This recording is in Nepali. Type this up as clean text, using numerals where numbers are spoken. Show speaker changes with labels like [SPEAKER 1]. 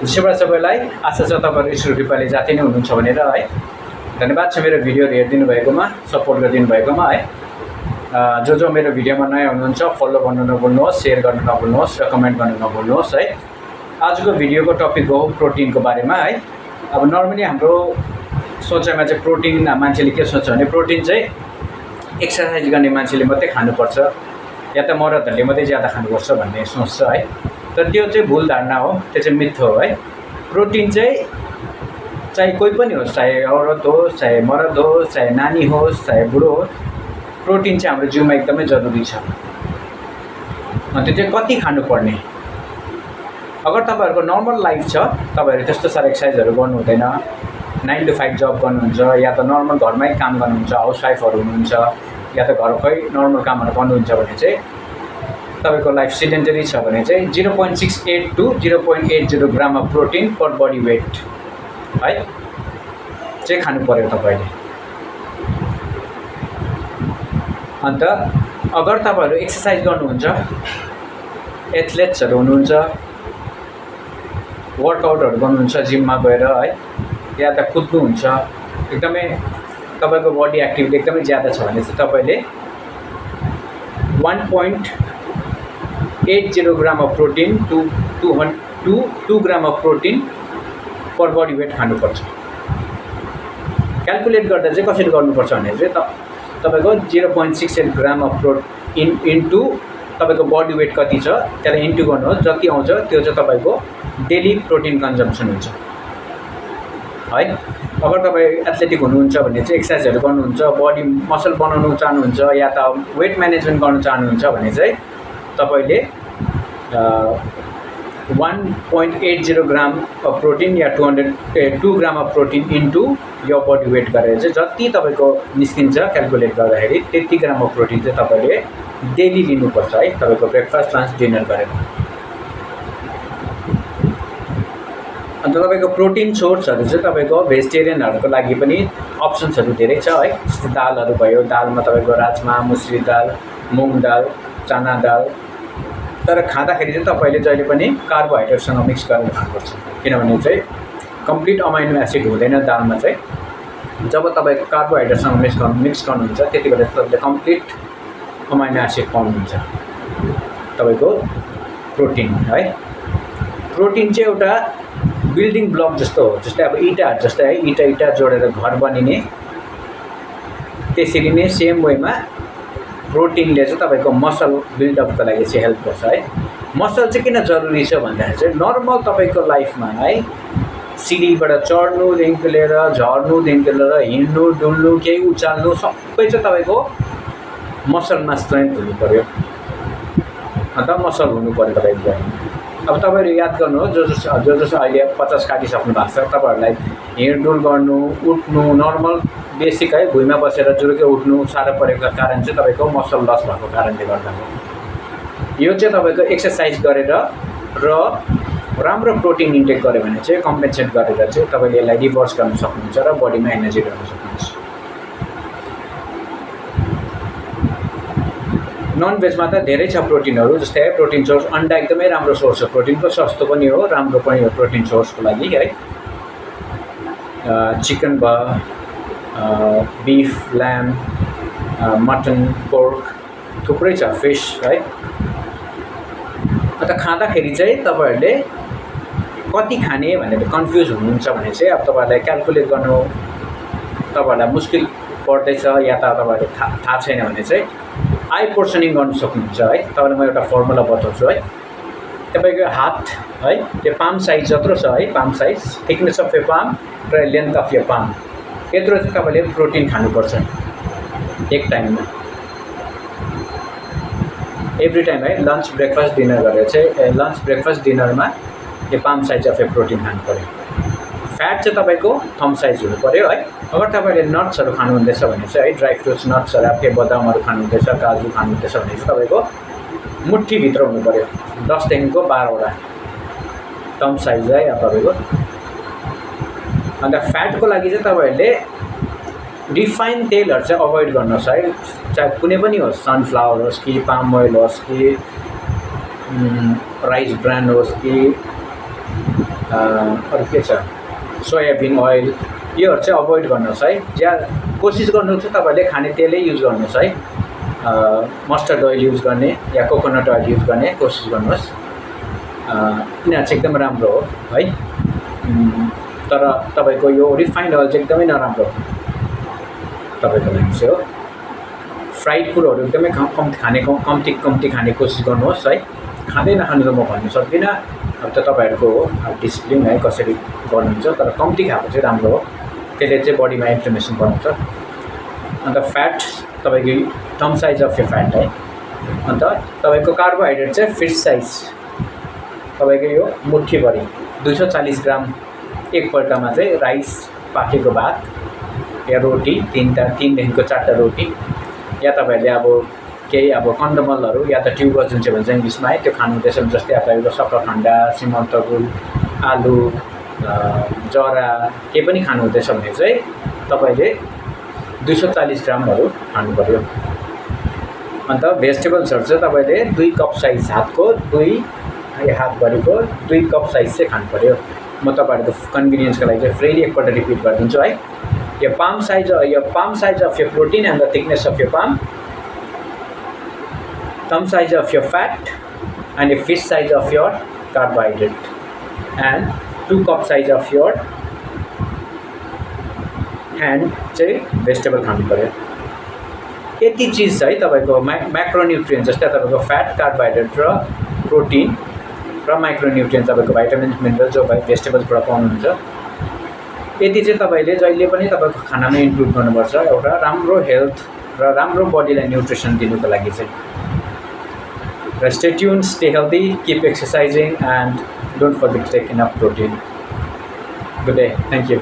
[SPEAKER 1] त्यसैबाट सबैलाई आशा छ तपाईँहरू ईश्वर कृपाले जाति नै हुनुहुन्छ भनेर है। धन्यवाद छ मेरो भिडियोहरू हेरिदिनु भएकोमा, सपोर्ट गरिदिनु भएकोमा है। जो मेरो भिडियोमा नयाँ हुनुहुन्छ फलो गर्नु नभुल्नुहोस्, सेयर गर्नु नभुल्नुहोस् र कमेन्ट गर्नु नभुल्नुहोस् है। आजको भिडियोको टपिक हो प्रोटिनको बारेमा है। अब नर्मली हाम्रो सोचाइमा चाहिँ प्रोटिन मान्छेले के सोच्छ भने प्रोटिन चाहिँ एक्सर्साइज गर्ने मान्छेले मात्रै खानुपर्छ या त मर्दहरूले मात्रै ज्यादा खानुपर्छ भन्ने सोच्छ है। तर त्यो चाहिँ भुल धारणा हो, त्यो चाहिँ मिथ हो है। प्रोटिन चाहिँ चाहे कोही पनि होस्, चाहे औरत होस्, चाहे मर्द होस्, चाहे नानी होस्, चाहे बुढो होस्, प्रोटिन चाहिँ हाम्रो जिउमा एकदमै जरुरी छ। अनि त्यो चाहिँ कति खानुपर्ने, अगर तपाईँहरूको नर्मल लाइफ छ, तपाईँहरू त्यस्तो साह्रो एक्सर्साइजहरू गर्नु हुँदैन, 9 to 5 जब गर्नुहुन्छ या त नर्मल घरमै काम गर्नुहुन्छ, हाउसवाइफहरू हुनुहुन्छ या त घरकै नर्मल कामहरू गर्नुहुन्छ भने चाहिँ तपाईँको लाइफ सिडेन्टरी छ भने चाहिँ 0.68 to 0.80 gram of protein per body weight है चाहिँ खानु पर्यो तपाईँले। अन्त अगर तपाईँहरू एक्सर्साइज गर्नुहुन्छ, एथलेट्सहरू हुनुहुन्छ, वर्कआउटहरू गर्नुहुन्छ जिममा गएर है, या त कुद्नुहुन्छ, एकदमै तपाईँको बडी एक्टिभिटी एकदमै ज्यादा छ भने चाहिँ तपाईँले 1.80 gram of protein to 2 gram of protein per body weight खानुपर्छ। क्यालकुलेट गर्दा चाहिँ कसरी गर्नुपर्छ भने चाहिँ तपाईँको 0.68 ग्राम अफ प्रोटिन इन्टु तपाईँको बडी वेट कति छ त्यसलाई इन्टु गर्नुहोस्, जति आउँछ त्यो चाहिँ तपाईँको डेली प्रोटिन कन्जम्सन हुन्छ है। अगर तपाईँ एथलेटिक हुनुहुन्छ भने चाहिँ एक्सर्साइजहरू गर्नुहुन्छ, बडी मसल बनाउनु चाहनुहुन्छ या त वेट म्यानेजमेन्ट गर्नु चाहनुहुन्छ भने चाहिँ तपाईँले 1.80 gram of protein yeah 2 gram of protein into यो बडी वेट गरेर चाहिँ जति तपाईँको निस्किन्छ क्यालकुलेट गर्दाखेरि त्यति ग्राम अफ प्रोटिन चाहिँ तपाईँले डेली लिनुपर्छ है, तपाईँको ब्रेकफास्ट, लन्च, डिनर गरेर। अन्त तपाईँको प्रोटिन सोर्सहरू चाहिँ तपाईँको भेजिटेरियनहरूको लागि पनि अप्सन्सहरू धेरै छ है। जस्तै दालहरू भयो, दालमा तपाईँको राजमा, मुसुरी दाल, मुङ दाल, चना दाल। तर खाँदाखेरि चाहिँ तपाईँले जहिले पनि कार्बोहाइड्रेटसँग मिक्स गरेर खानुपर्छ, किनभने चाहिँ कम्प्लिट अमाइनो एसिड हुँदैन दालमा चाहिँ। जब तपाईँको कार्बोहाइड्रेटसँग मिक्स गर्नुहुन्छ त्यति बेला तपाईँले कम्प्लिट अमाइनो एसिड पाउनुहुन्छ तपाईँको प्रोटिन है। प्रोटिन चाहिँ एउटा बिल्डिङ ब्लक जस्तो हो, जस्तै अब इँटाहरू जस्तै है, इँटा जोडेर घर बनिने, त्यसरी नै सेम वेमा प्रोटिनले चाहिँ तपाईँको मसल बिल्डअपको लागि चाहिँ हेल्प गर्छ है। मसल चाहिँ किन जरुरी छ भन्दाखेरि चाहिँ नर्मल तपाईँको लाइफमा है सिडीबाट चढ्नुदेखिको लिएर झर्नुदेखिको लिएर हिँड्नु, डुल्नु, केही उचाल्नु सबै चाहिँ तपाईँको मसलमा स्ट्रेन्थ हुनु पऱ्यो, अन्त मसल हुनु पऱ्यो तपाईँको। अब तपाईँहरू याद गर्नुहोस्, जो अहिले 50 काटिसक्नु भएको छ, तपाईँहरूलाई हिँडडुल गर्नु, उठ्नु, नर्मल बेसिक है भुइँमा बसेर जुरुकै उठ्नु साह्रो परेको कारण चाहिँ तपाईँको मसल लस भएको कारणले गर्दा हो। यो चाहिँ तपाईँको एक्सर्साइज गरेर र राम्रो प्रोटिन इन्टेक गऱ्यो भने चाहिँ कम्पेन्सेट गरेर चाहिँ तपाईँले यसलाई रिभर्स गर्न सक्नुहुन्छ र बडीमा एनर्जी ल्याउन सक्नुहुन्छ। नन भेजमा त धेरै छ प्रोटिनहरू, जस्तै है प्रोटिन सोर्स अन्डा एकदमै राम्रो सोर्स हो प्रोटिनको, सस्तो पनि हो, राम्रो पनि हो प्रोटिन सोर्सको लागि है। चिकन भयो, बिफ, ल्याम्ब, मटन, पोर्क, थुप्रै छ, फिस है। अन्त खाँदाखेरि चाहिँ तपाईँहरूले कति खाने भनेर कन्फ्युज हुनुहुन्छ भने चाहिँ अब तपाईँहरूलाई क्यालकुलेट गर्नु तपाईँहरूलाई मुस्किल पर्दैछ या त तपाईँहरूले थाहा छैन भने चाहिँ आई पोर्सनिङ गर्नु सक्नुहुन्छ है। तपाईँलाई म एउटा फर्मुला बताउँछु है। तपाईँको हात है, त्यो पाम साइज जत्रो छ है, palm size, thickness of A palm र लेन्थ अफ ए पाम, यत्रो चाहिँ तपाईँले प्रोटिन खानुपर्छ एक टाइममा, एभ्री टाइम है। लन्च, ब्रेकफास्ट, डिनर गरेर चाहिँ लन्च, ब्रेकफास्ट, डिनरमा यो palm size of A protein खानु पऱ्यो। फ्याट चाहिँ तपाईँको थम साइज हुनु पऱ्यो है। अगर तपाईँले नट्सहरू खानुहुँदैछ भने चाहिँ है, ड्राई फ्रुट्स, नट्सहरू, के बदामहरू खानुहुँदैछ, काजु खानुहुँदैछ भने चाहिँ तपाईँको मुठीभित्र हुनु पऱ्यो, 10 देखिको 12वटा थम साइज है अब तपाईँको। अन्त फ्याटको लागि चाहिँ तपाईँहरूले रिफाइन तेलहरू चाहिँ अभोइड गर्नुहोस् है, चाहे कुनै पनि होस्, सनफ्लावर होस् कि पाम ओइल होस् कि राइस ब्रान्ड होस् कि अरू के छ सोयाबिन ओइल योहरू चाहिँ अभोइड गर्नुहोस् है। कोसिस गर्नु चाहिँ तपाईँले खाने तेलै युज गर्नुहोस् है। मस्टर्ड ओइल युज गर्ने या कोकोनट ओइल युज गर्ने कोसिस गर्नुहोस्। यिनीहरू चाहिँ एकदम राम्रो हो है। तर तपाईँको यो रिफाइन्ड ओइल चाहिँ एकदमै नराम्रो हो तपाईँको लागि चाहिँ हो। फ्राइड कुरोहरू एकदमै कम्ती खाने कोसिस गर्नुहोस् है। खाँदै नखानु त म भन्नु सक्दिनँ, अब त तपाईँहरूको हो डिसिप्लिन है कसरी गर्नुहुन्छ, तर कम्ती खाएको चाहिँ राम्रो हो। त्यसले चाहिँ बडीमा इन्फ्लेमेसन बनाउँछ। अन्त फ्याट तपाईँको थम साइज अफ यो फ्याट है। अन्त तपाईँको कार्बोहाइड्रेट चाहिँ फिस साइज तपाईँको यो मुठीभरि 240 ग्राम एकपल्टमा चाहिँ राइस पाकेको भात या रोटी 3देखिको 4टा रोटी, या तपाईँहरूले अब केही अब कन्दमलहरू या त ट्युबर जुन चाहिँ भन्छ इङ्ग्लिसमा है त्यो खानुहुँदैछ भने जस्तै अब तपाईँको सक्खरखण्डा, सिमन्तगुल, आलु, जरा केही पनि खानुहुँदैछ भने चाहिँ तपाईँले 240 ग्रामहरू खानु पऱ्यो। अन्त भेजिटेबल्सहरू चाहिँ तपाईँले 2 कप साइज हातभरिको 2 कप साइज चाहिँ खानु पऱ्यो। म तपाईँहरूको कन्भिनियन्सको लागि चाहिँ फेरि एकपल्ट रिपिट गरिदिन्छु है। यो palm size of your protein and the thickness of your palm, thumb size of your fat and a fist size of your carbohydrate, and 2 cup size of your hand चाहिँ भेजिटेबल खानु पर्यो। यति चिज है तपाईँको म्याक्रोन्युट्रिएन्ट जस्तै तपाईँको फ्याट, कार्बोहाइड्रेट र प्रोटिन र माइक्रोन्युट्रिएन्ट तपाईँको भाइटामिन मिनरल जो भेजिटेबल्सबाट पाउनुहुन्छ। यति चाहिँ तपाईँले जहिले पनि तपाईँको खानामा इन्क्लुड गर्नुपर्छ एउटा राम्रो हेल्थ र राम्रो बडीलाई न्युट्रिसन दिनुको लागि चाहिँ। र stay tune, stay healthy, keep exercising and don't forget to take enough protein. Good day, thank you.